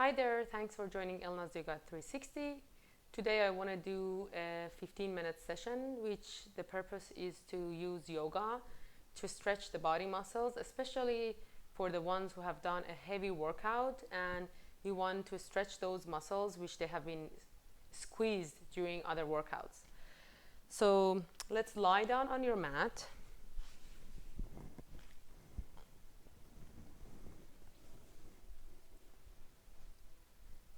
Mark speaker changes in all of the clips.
Speaker 1: Hi there, thanks for joining Elnaz Yoga 360. Today I want to do a 15-minute session, which the purpose is to use yoga to stretch the body muscles, especially for the ones who have done a heavy workout and you want to stretch those muscles which they have been squeezed during other workouts. So let's lie down on your mat.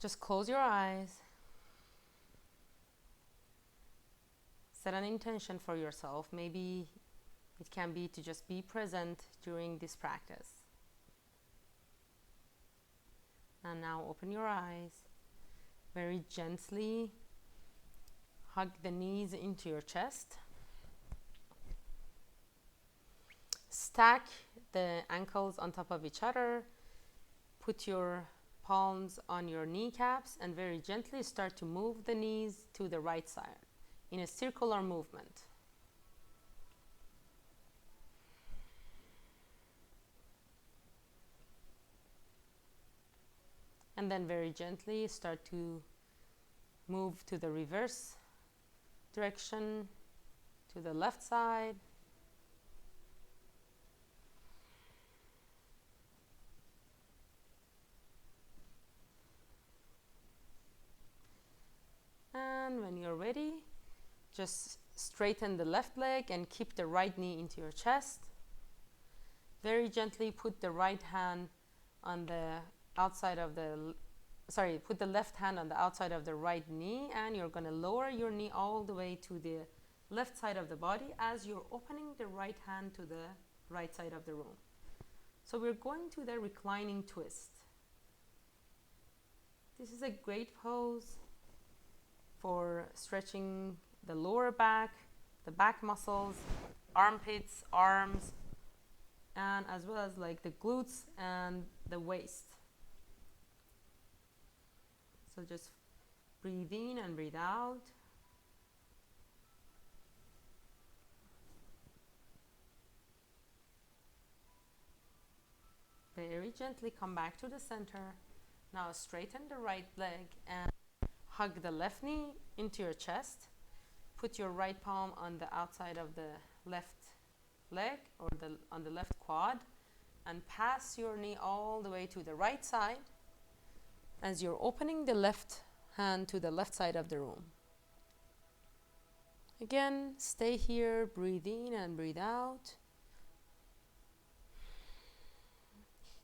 Speaker 1: Just close your eyes. Set an intention for yourself. Maybe it can be to just be present during this practice. And now open your eyes. Very gently hug the knees into your chest. Stack the ankles on top of each other. Put your palms on your kneecaps and very gently start to move the knees to the right side in a circular movement. And then very gently start to move to the reverse direction, to the left side. And when you're ready, just straighten the left leg and keep the right knee into your chest. Very gently put the right hand on the outside of the, put the left hand on the outside of the right knee, and you're going to lower your knee all the way to the left side of the body as you're opening the right hand to the right side of the room. So we're going to the reclining twist. This is a great pose for stretching the lower back, the back muscles, armpits, arms, and as well as like the glutes and the waist. So just breathe in and breathe out. Very gently come back to the center. Now straighten the right leg and hug the left knee into your chest. Put your right palm on the outside of the left leg or on the left quad and pass your knee all the way to the right side as you're opening the left hand to the left side of the room. Again, stay here, breathe in and breathe out.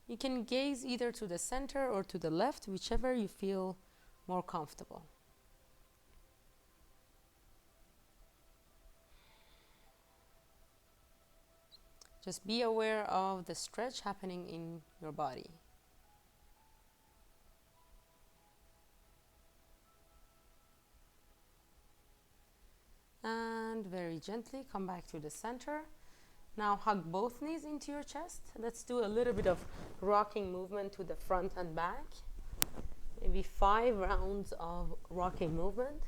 Speaker 1: You can gaze either to the center or to the left, whichever you feel more comfortable. Just be aware of the stretch happening in your body. And very gently come back to the center. Now hug both knees into your chest. Let's do a little bit of rocking movement to the front and back. Maybe 5 rounds of rocking movement.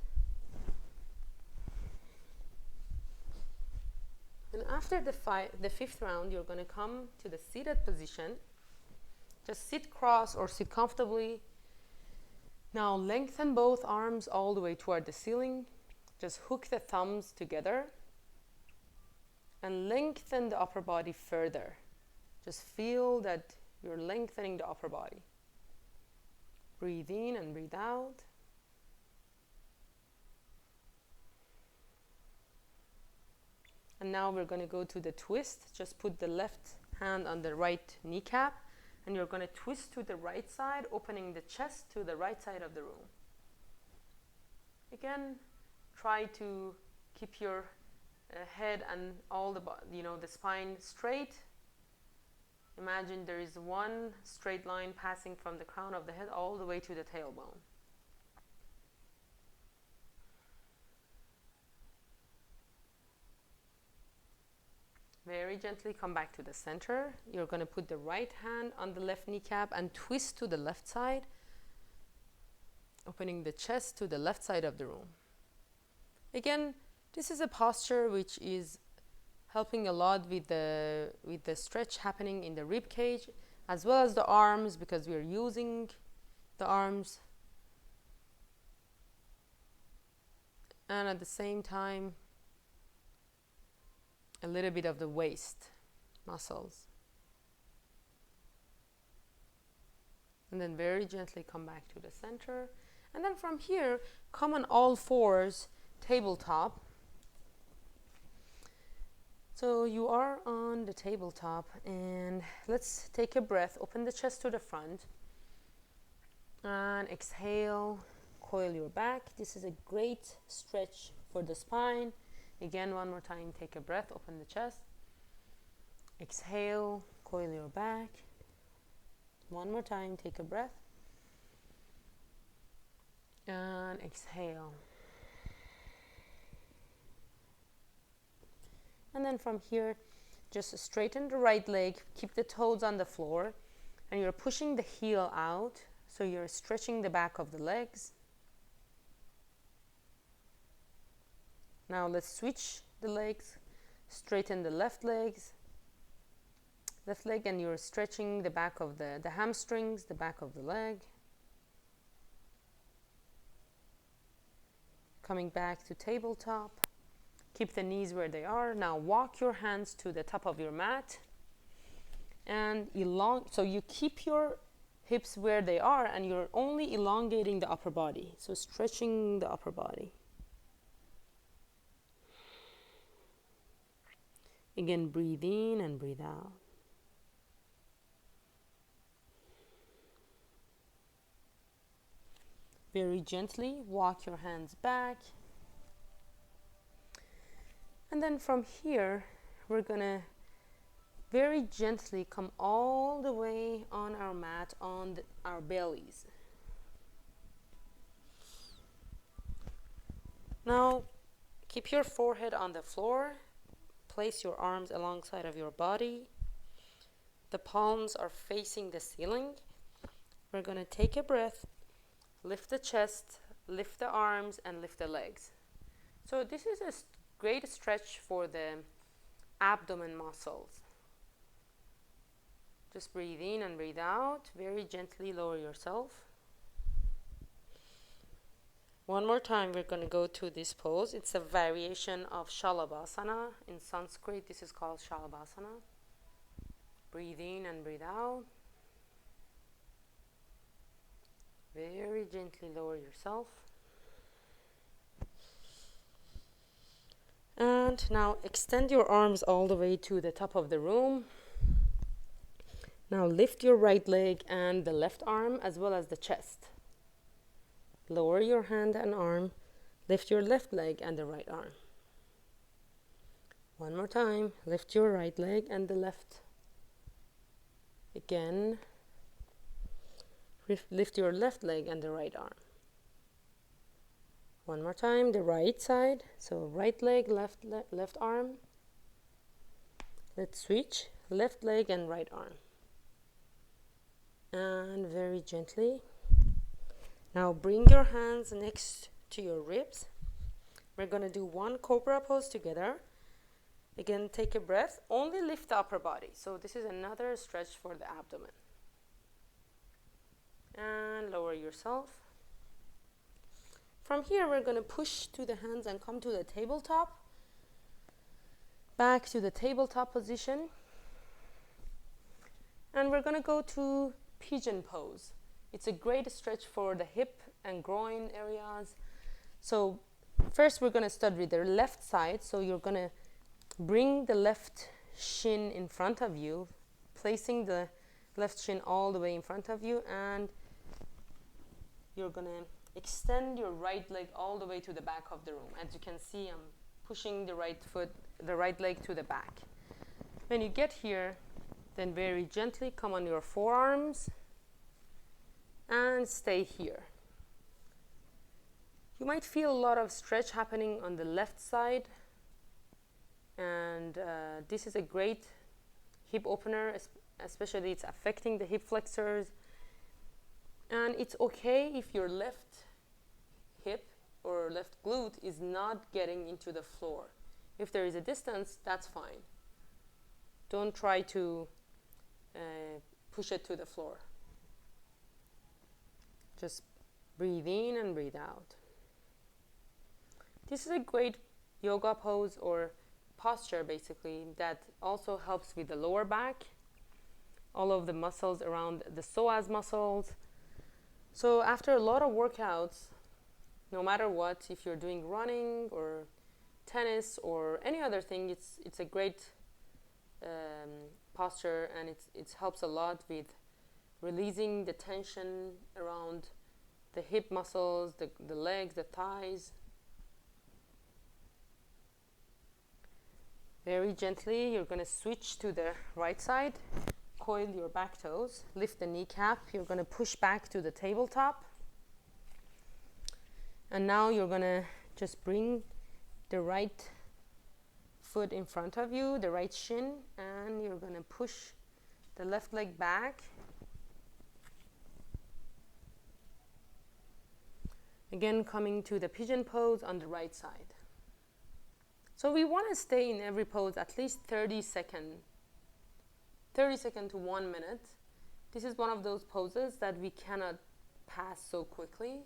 Speaker 1: And after the 5th round, you're going to come to the seated position. Just sit cross or sit comfortably. Now lengthen both arms all the way toward the ceiling. Just hook the thumbs together and lengthen the upper body further. Just feel that you're lengthening the upper body. Breathe in and breathe out. And now we're going to go to the twist. Just put the left hand on the right kneecap and you're going to twist to the right side, opening the chest to the right side of the room. Again, try to keep your head and all the spine straight. Imagine there is one straight line passing from the crown of the head all the way to the tailbone. Very gently come back to the center. You're going to put the right hand on the left kneecap and twist to the left side, opening the chest to the left side of the room. Again, this is a posture which is helping a lot with the stretch happening in the rib cage as well as the arms, because we are using the arms, and at the same time a little bit of the waist muscles. And then very gently come back to the center. And then from here, come on all fours, tabletop. So you are on the tabletop, and let's take a breath. Open the chest to the front. And exhale, coil your back. This is a great stretch for the spine. Again, one more time, take a breath, open the chest. Exhale, coil your back. One more time, take a breath. And exhale. And then from here, just straighten the right leg, keep the toes on the floor, and you're pushing the heel out, so you're stretching the back of the legs. Now let's switch the legs, straighten the left leg, and you're stretching the back of the hamstrings, the back of the leg. Coming back to tabletop. Keep the knees where they are. Now walk your hands to the top of your mat and so you keep your hips where they are and you're only elongating the upper body. So stretching the upper body. Again, breathe in and breathe out. Very gently walk your hands back. And then from here, we're gonna very gently come all the way on our mat, on our bellies. Now, keep your forehead on the floor. Place your arms alongside of your body. The palms are facing the ceiling. We're gonna take a breath, lift the chest, lift the arms, and lift the legs. So this is a great stretch for the abdomen muscles. Just breathe in and breathe out. Very gently lower yourself. One more time, we're going to go to this pose. It's a variation of Shalabhasana. In Sanskrit, this is called Shalabhasana. Breathe in and breathe out. Very gently lower yourself. And now extend your arms all the way to the top of the room. Now lift your right leg and the left arm as well as the chest. Lower your hand and arm. Lift your left leg and the right arm. One more time. Lift your right leg and the left. Again. Lift your left leg and the right arm. One more time, the right side. So right leg, left arm. Let's switch. Left leg and right arm. And very gently. Now bring your hands next to your ribs. We're going to do one cobra pose together. Again, take a breath. Only lift the upper body. So this is another stretch for the abdomen. And lower yourself. From here, we're going to push to the hands and come to the tabletop. Back to the tabletop position. And we're going to go to pigeon pose. It's a great stretch for the hip and groin areas. So first, we're going to start with the left side. So you're going to bring the left shin in front of you, placing the left shin all the way in front of you, and you're going to extend your right leg all the way to the back of the room. As you can see, I'm pushing the right leg to the back. When you get here, then very gently come on your forearms and stay here. You might feel a lot of stretch happening on the left side, and this is a great hip opener, especially it's affecting the hip flexors. And it's okay if your left hip or left glute is not getting into the floor. If there is a distance, that's fine. Don't try to push it to the floor. Just breathe in and breathe out. This is a great yoga pose or posture basically that also helps with the lower back, all of the muscles around the psoas muscles. So after a lot of workouts, no matter what, if you're doing running or tennis or any other thing, it's a great posture, and it helps a lot with releasing the tension around the hip muscles, the legs, the thighs. Very gently, you're going to switch to the right side. Coil your back toes, lift the kneecap. You're going to push back to the tabletop. And now you're going to just bring the right foot in front of you, the right shin, and you're going to push the left leg back. Again, coming to the pigeon pose on the right side. So we want to stay in every pose at least 30 seconds to 1 minute. This is one of those poses that we cannot pass so quickly.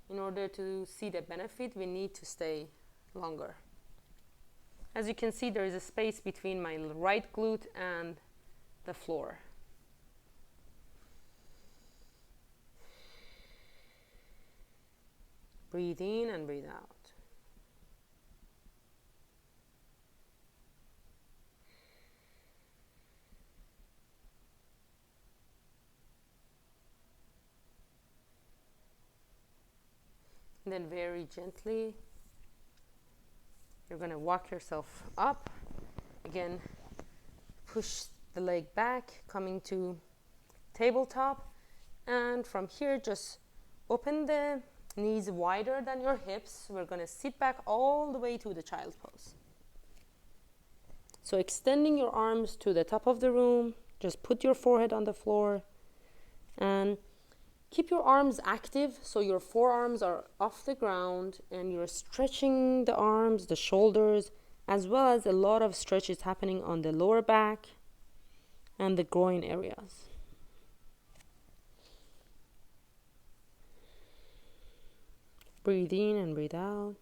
Speaker 1: In order to see the benefit, we need to stay longer. As you can see, there is a space between my right glute and the floor. Breathe in and breathe out. And then very gently, you're going to walk yourself up. Again, push the leg back, coming to tabletop. And from here, just open the knees wider than your hips. We're going to sit back all the way to the child's pose. So extending your arms to the top of the room. Just put your forehead on the floor. And keep your arms active, so your forearms are off the ground and you're stretching the arms, the shoulders, as well as a lot of stretch is happening on the lower back and the groin areas. Breathe in and breathe out.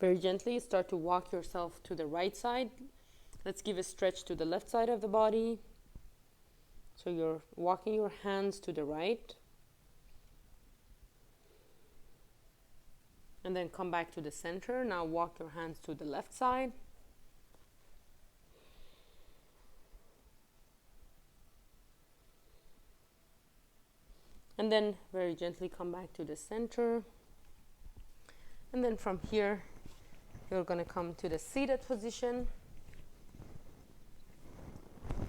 Speaker 1: Very gently start to walk yourself to the right side. Let's give a stretch to the left side of the body. So you're walking your hands to the right. And then come back to the center. Now walk your hands to the left side. And then very gently come back to the center. And then from here, you're going to come to the seated position.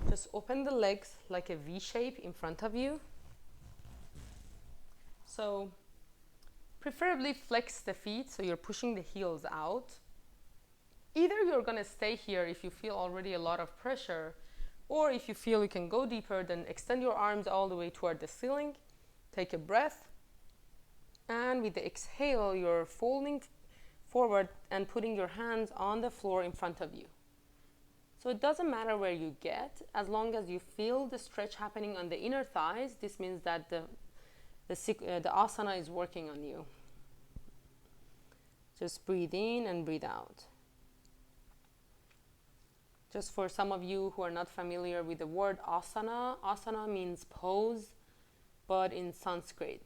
Speaker 1: Just open the legs like a V shape in front of you. So preferably flex the feet so you're pushing the heels out. Either you're going to stay here if you feel already a lot of pressure, or if you feel you can go deeper, then extend your arms all the way toward the ceiling. Take a breath. And with the exhale, you're folding forward and putting your hands on the floor in front of you. So it doesn't matter where you get, as long as you feel the stretch happening on the inner thighs. This means that the asana is working on you. Just breathe in and breathe out. Just for some of you who are not familiar with the word asana, asana means pose, but in Sanskrit.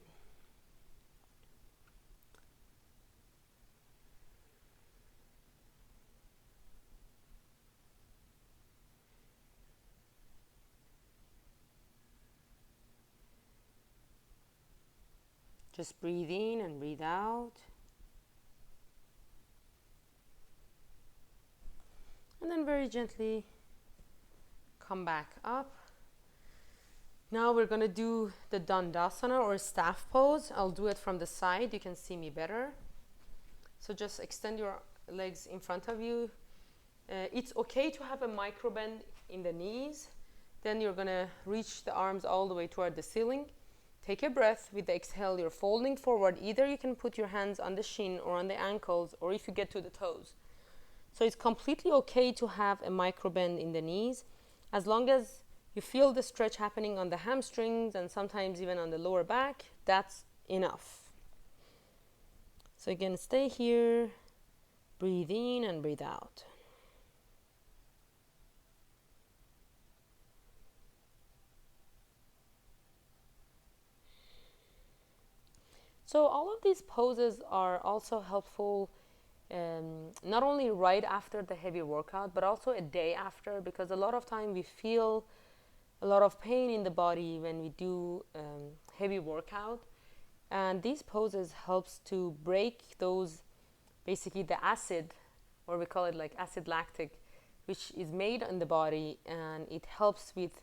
Speaker 1: Just breathe in and breathe out. And then very gently come back up. Now we're going to do the Dandasana or staff pose. I'll do it from the side. You can see me better. So just extend your legs in front of you. It's okay to have a micro bend in the knees. Then you're going to reach the arms all the way toward the ceiling. Take a breath. With the exhale, you're folding forward. Either you can put your hands on the shin or on the ankles, or if you get to the toes. So it's completely okay to have a micro bend in the knees, as long as you feel the stretch happening on the hamstrings and sometimes even on the lower back. That's enough. So again, stay here, breathe in and breathe out. So all of these poses are also helpful, not only right after the heavy workout, but also a day after, because a lot of time we feel a lot of pain in the body when we do heavy workout, and these poses helps to break those, basically the acid, or we call it like acid lactic, which is made in the body, and it helps with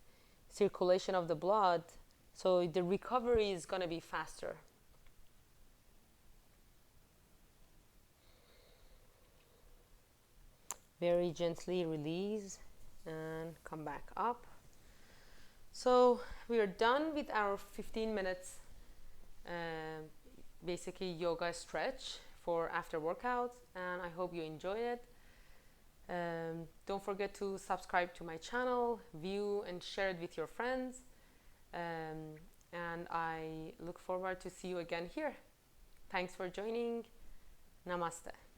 Speaker 1: circulation of the blood, so the recovery is going to be faster. Very gently release and come back up. So we are done with our 15 minutes basically yoga stretch for after workouts, and I hope you enjoyed it. Don't forget to subscribe to my channel, view and share it with your friends, and I look forward to see you again here. Thanks for joining. Namaste.